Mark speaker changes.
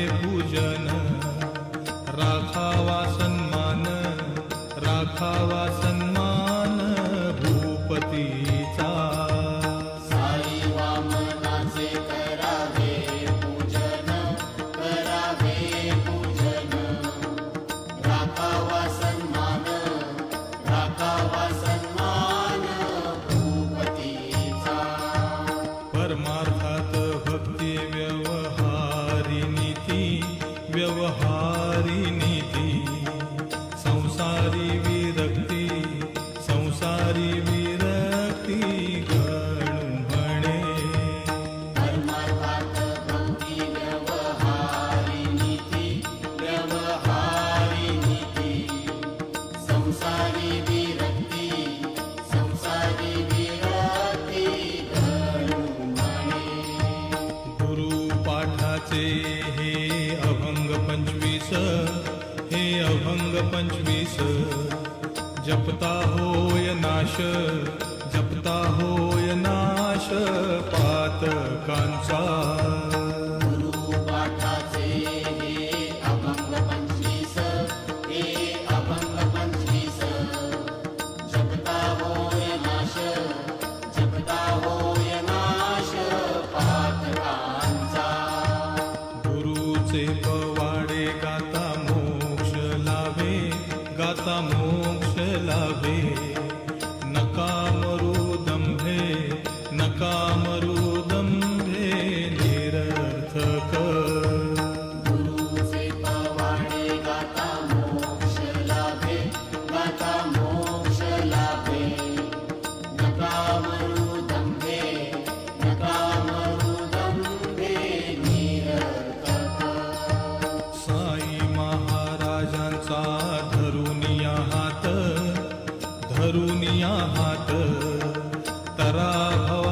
Speaker 1: पूजन, राखावा सन्मान, राखावा सन्मान भूपतीचा।
Speaker 2: साई वामनाचे करावे पूजन, करावे पूजन, राखावा सन्मान, राखावा सन्मान भूपतीचा।
Speaker 1: परमार्थात भक्ती व्यवहारी नीती, व्यवहारी नीती, संसारी विरक्ती, संसारी विरक्ती गणू म्हणे।
Speaker 2: परमार्थात भक्ती व्यवहारी नीती, व्यवहारी नीती, संसारी विरक्ती, संसारी विरक्ती गणू म्हणे।
Speaker 1: गुरुपाठाचे हे अभंग 25, हे अभंग 25, जपता होय नाश, जपता होय नाश पातकांचा।
Speaker 2: गुरुपाठाचे हे अभंग 25, हे अभंग 25, जपता होय नाश, जपता होय नाश पातकांचा।
Speaker 1: गुरुचे पवाडे गाता मोक्ष लाभे, गाता मोक्ष लाभे। नका मरू दंभे, नका मरू दंभे निरर्थक।
Speaker 2: गुरुचे पवाडे गाता मोक्ष लाभे, गाता मोक्ष लाभे। नका मरू दंभे, नका मरू दंभे निरर्थक।
Speaker 1: साई महाराजांचा धरुनिया हात, धरुनिया हात, तराभव